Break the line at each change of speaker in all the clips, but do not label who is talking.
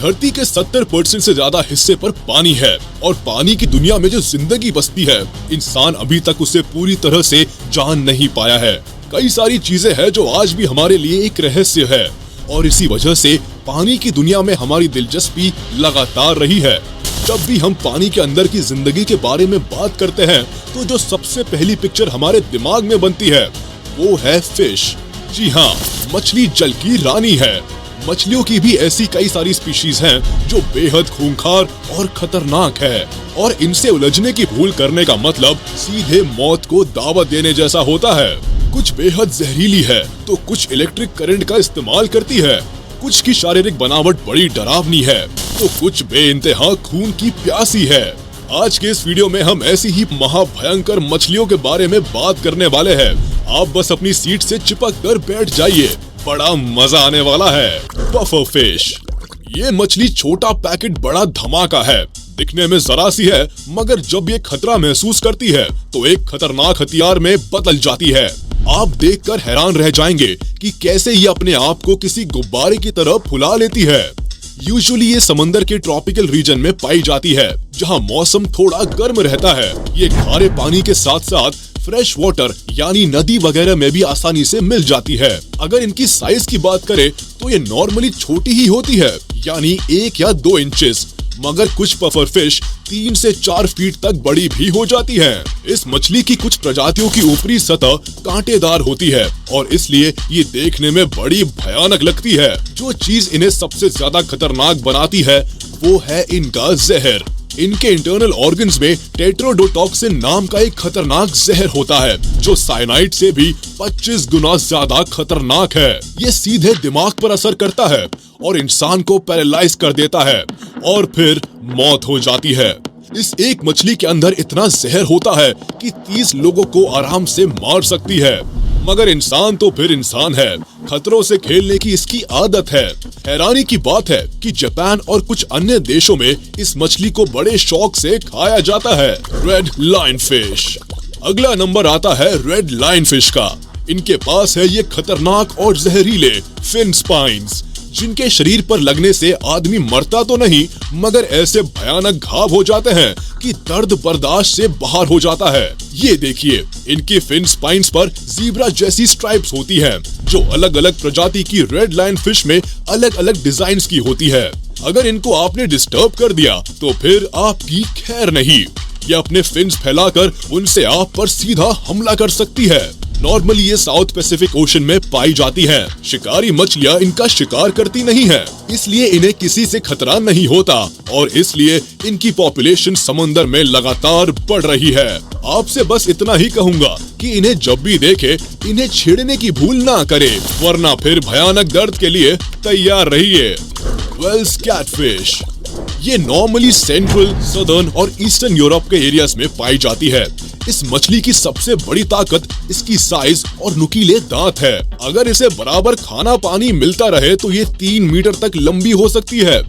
धरती के 70% से ज्यादा हिस्से पर पानी है और पानी की दुनिया में जो जिंदगी बसती है, इंसान अभी तक उसे पूरी तरह से जान नहीं पाया है। कई सारी चीजें हैं जो आज भी हमारे लिए एक रहस्य है और इसी वजह से पानी की दुनिया में हमारी दिलचस्पी लगातार रही है। जब भी हम पानी के अंदर की जिंदगी के बारे में बात करते हैं तो जो सबसे पहली पिक्चर हमारे दिमाग में बनती है वो है फिश। जी हाँ, मछली जल की रानी है। मछलियों की भी ऐसी कई सारी स्पीशीज हैं जो बेहद खूंखार और खतरनाक है और इनसे उलझने की भूल करने का मतलब सीधे मौत को दावत देने जैसा होता है। कुछ बेहद जहरीली है तो कुछ इलेक्ट्रिक करंट का इस्तेमाल करती है, कुछ की शारीरिक बनावट बड़ी डरावनी है तो कुछ बेइंतहा खून की प्यासी है। आज के इस वीडियो में हम ऐसी ही महाभयंकर मछलियों के बारे में बात करने वाले हैं। आप बस अपनी सीट से चिपक कर बैठ जाइए, बड़ा मजा आने वाला है। पफर फिश, ये मछली छोटा पैकेट बड़ा धमाका है। दिखने में जरा सी है मगर जब ये खतरा महसूस करती है तो एक खतरनाक हथियार में बदल जाती है। आप देखकर हैरान रह जाएंगे कि कैसे ये अपने आप को किसी गुब्बारे की तरह फुला लेती है। यूजुअली ये समंदर के ट्रॉपिकल रीजन में पाई जाती है जहाँ मौसम थोड़ा गर्म रहता है। ये खारे पानी के साथ साथ फ्रेश वाटर यानी नदी वगैरह में भी आसानी से मिल जाती है। अगर इनकी साइज की बात करें तो ये नॉर्मली छोटी ही होती है यानी 1 या 2 इंचेस, मगर कुछ पफर फिश 3 से 4 फीट तक बड़ी भी हो जाती हैं। इस मछली की कुछ प्रजातियों की ऊपरी सतह कांटेदार होती है और इसलिए ये देखने में बड़ी भयानक लगती है। जो चीज इन्हें सबसे ज्यादा खतरनाक बनाती है वो है इनका जहर। इनके इंटरनल ऑर्गन्स में टेट्रोडोटॉक्सिन नाम का एक खतरनाक जहर होता है जो साइनाइड से भी 25 गुना ज्यादा खतरनाक है। ये सीधे दिमाग पर असर करता है और इंसान को पैरालाइज कर देता है और फिर मौत हो जाती है। इस एक मछली के अंदर इतना जहर होता है कि 30 लोगों को आराम से मार सकती है। मगर इंसान तो फिर इंसान है, खतरों से खेलने की इसकी आदत है। हैरानी की बात है कि जापान और कुछ अन्य देशों में इस मछली को बड़े शौक से खाया जाता है। रेड लाइन फिश, अगला नंबर आता है रेड लाइन फिश का। इनके पास है ये खतरनाक और जहरीले फिन स्पाइन्स जिनके शरीर पर लगने से आदमी मरता तो नहीं मगर ऐसे भयानक घाव हो जाते हैं कि दर्द बर्दाश्त से बाहर हो जाता है। ये देखिए, इनकी फिन स्पाइन्स पर जीब्रा जैसी स्ट्राइप्स होती हैं जो अलग अलग प्रजाति की रेड लाइन फिश में अलग अलग डिजाइन्स की होती है। अगर इनको आपने डिस्टर्ब कर दिया तो फिर आपकी खैर नहीं। ये अपने फिन्स फैलाकर उनसे आप पर सीधा हमला कर सकती है। नॉर्मली ये साउथ पैसिफिक ओशन में पाई जाती हैं। शिकारी मछलियाँ इनका शिकार करती नहीं हैं, इसलिए इन्हें किसी से खतरा नहीं होता और इसलिए इनकी पॉपुलेशन समंदर में लगातार बढ़ रही है। आपसे बस इतना ही कहूँगा कि इन्हें जब भी देखे इन्हें छेड़ने की भूल ना करे वरना फिर भयानक दर्द के लिए तैयार रहिए। वेल्स कैटफिश, ये नॉर्मली सेंट्रल, सदर्न और ईस्टर्न यूरोप के एरियाज में पाई जाती है। इस मछली की सबसे बड़ी ताकत इसकी साइज और नुकीले दांत है। अगर इसे बराबर खाना पानी मिलता रहे तो ये 3 मीटर तक लंबी हो सकती है।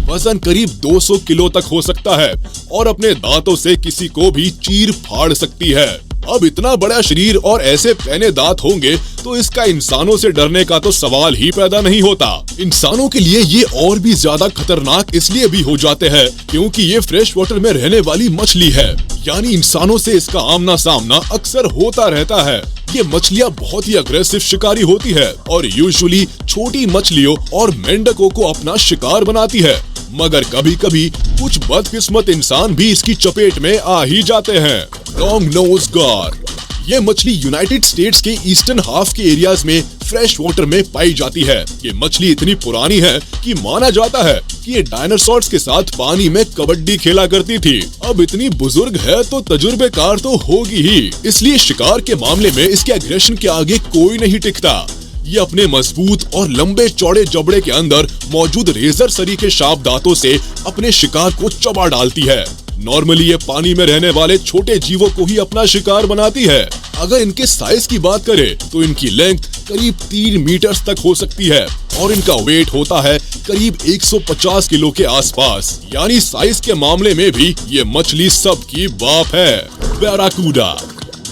वजन करीब 200 किलो तक हो सकता है और अपने दांतों से किसी को भी चीर फाड़ सकती है। अब इतना बड़ा शरीर और ऐसे पैने दांत होंगे तो इसका इंसानों से डरने का तो सवाल ही पैदा नहीं होता। इंसानों के लिए ये और भी ज्यादा खतरनाक इसलिए भी हो जाते हैं क्योंकि ये फ्रेश वाटर में रहने वाली मछली है, यानी इंसानों से इसका आमना सामना अक्सर होता रहता है। ये मछलियाँ बहुत ही अग्रेसिव शिकारी होती है और यूजुअली छोटी मछलियों और मेंढकों को अपना शिकार बनाती है, मगर कभी कभी कुछ बदकिस्मत इंसान भी इसकी चपेट में आ ही जाते हैं। लॉन्ग नोज गार, ये मछली यूनाइटेड स्टेट्स के ईस्टर्न हाफ के एरियाज में फ्रेश वाटर में पाई जाती है। ये मछली इतनी पुरानी है कि माना जाता है कि ये डायनासोर्स के साथ पानी में कबड्डी खेला करती थी। अब इतनी बुजुर्ग है तो तजुर्बेकार तो होगी ही, इसलिए शिकार के मामले में इसके एग्रेशन के आगे कोई नहीं टिकता। ये अपने मजबूत और लंबे चौड़े जबड़े के अंदर मौजूद रेजर सरीखे शार्प दांतों से अपने शिकार को चबा डालती है। नॉर्मली ये पानी में रहने वाले छोटे जीवों को ही अपना शिकार बनाती है। अगर इनके साइज की बात करें तो इनकी लेंथ करीब 3 मीटर तक हो सकती है और इनका वेट होता है करीब 150 किलो के आसपास, यानी साइज के मामले में भी ये मछली सबकी बाप है। बैराकूडा,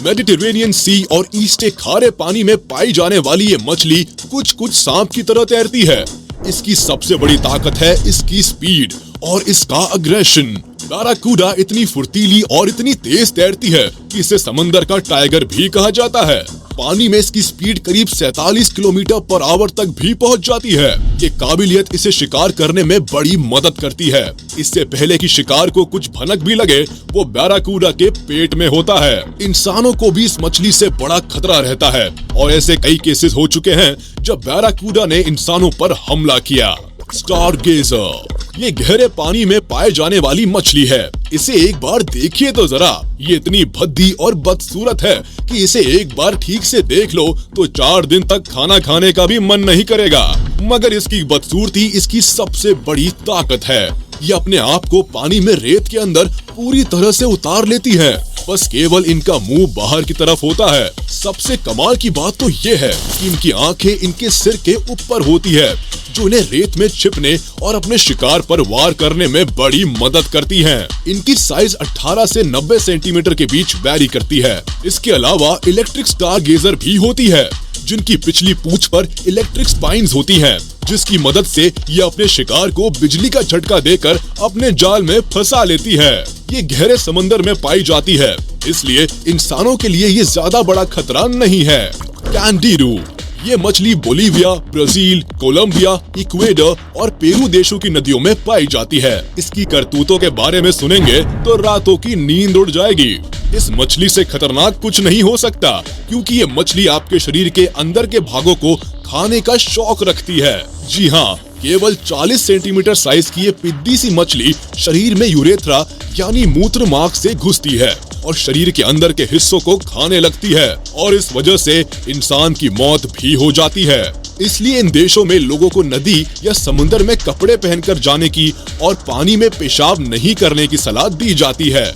मेडिटेरेनियन सी और ईस्ट के खारे पानी में पाई जाने वाली ये मछली कुछ सांप की तरह तैरती है। इसकी सबसे बड़ी ताकत है इसकी स्पीड और इसका अग्रेशन। बैराकूडा इतनी फुर्तीली और इतनी तेज तैरती है कि इसे समंदर का टाइगर भी कहा जाता है। पानी में इसकी स्पीड करीब 47 किलोमीटर पर आवर तक भी पहुंच जाती है। ये काबिलियत इसे शिकार करने में बड़ी मदद करती है। इससे पहले कि शिकार को कुछ भनक भी लगे, वो बैराकूडा के पेट में होता है। इंसानों को भी इस मछली से बड़ा खतरा रहता है और ऐसे कई केसेस हो चुके हैं जब बैराकूडा ने इंसानों पर हमला किया। स्टारगेजर ये गहरे पानी में पाए जाने वाली मछली है। इसे एक बार देखिए तो जरा, ये इतनी भद्दी और बदसूरत है कि इसे एक बार ठीक से देख लो तो 4 दिन तक खाना खाने का भी मन नहीं करेगा। मगर इसकी बदसूरती इसकी सबसे बड़ी ताकत है। ये अपने आप को पानी में रेत के अंदर पूरी तरह से उतार लेती है, बस केवल इनका मुंह बाहर की तरफ होता है। सबसे कमाल की बात तो ये है कि इनकी आंखें इनके सिर के ऊपर होती है, जो इन्हें रेत में छिपने और अपने शिकार पर वार करने में बड़ी मदद करती हैं। इनकी साइज 18 से 90 सेंटीमीटर के बीच वैरी करती है। इसके अलावा इलेक्ट्रिक स्टारगेजर भी होती है, जिनकी पिछली पूंछ पर इलेक्ट्रिक स्पाइन्स होती हैं, जिसकी मदद से ये अपने शिकार को बिजली का झटका देकर अपने जाल में फंसा लेती है। ये गहरे समंदर में पाई जाती है, इसलिए इंसानों के लिए ये ज्यादा बड़ा खतरा नहीं है। कैंडिरू ये मछली बोलीविया, ब्राजील, कोलंबिया, इक्वेडर और पेरू देशों की नदियों में पाई जाती है। इसकी करतूतों के बारे में सुनेंगे तो रातों की नींद उड़ जाएगी। इस मछली से खतरनाक कुछ नहीं हो सकता, क्योंकि ये मछली आपके शरीर के अंदर के भागों को खाने का शौक रखती है। जी हाँ, केवल 40 सेंटीमीटर साइज की ये पिद्दी सी मछली शरीर में यूरेथ्रा यानी मूत्र मार्ग से घुसती है और शरीर के अंदर के हिस्सों को खाने लगती है, और इस वजह से इंसान की मौत भी हो जाती है। इसलिए इन देशों में लोगों को नदी या समुद्र में कपड़े पहनकर जाने की और पानी में पेशाब नहीं करने की सलाह दी जाती है।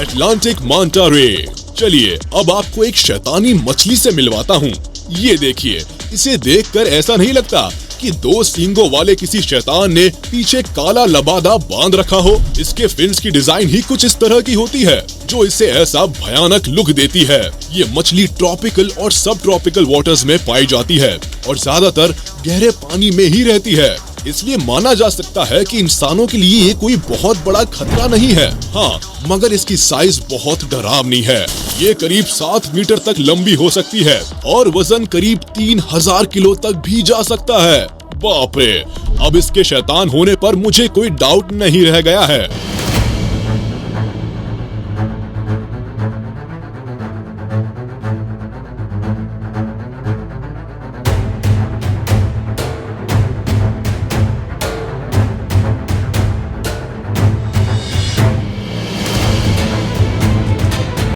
अटलांटिक मांटा रे। चलिए अब आपको एक शैतानी मछली से मिलवाता हूँ। ये देखिए, इसे देखकर ऐसा नहीं लगता कि 2 सींगों वाले किसी शैतान ने पीछे काला लबादा बांध रखा हो। इसके फिन्स की डिजाइन ही कुछ इस तरह की होती है, जो इसे ऐसा भयानक लुक देती है। ये मछली ट्रॉपिकल और सब ट्रॉपिकल वाटर्स में पाई जाती है और ज्यादातर गहरे पानी में ही रहती है। इसलिए माना जा सकता है कि इंसानों के लिए ये कोई बहुत बड़ा खतरा नहीं है। हाँ, मगर इसकी साइज बहुत डरावनी है। ये करीब 7 मीटर तक लंबी हो सकती है और वजन करीब 3000 किलो तक भी जा सकता है। बाप रे, अब इसके शैतान होने पर मुझे कोई डाउट नहीं रह गया है।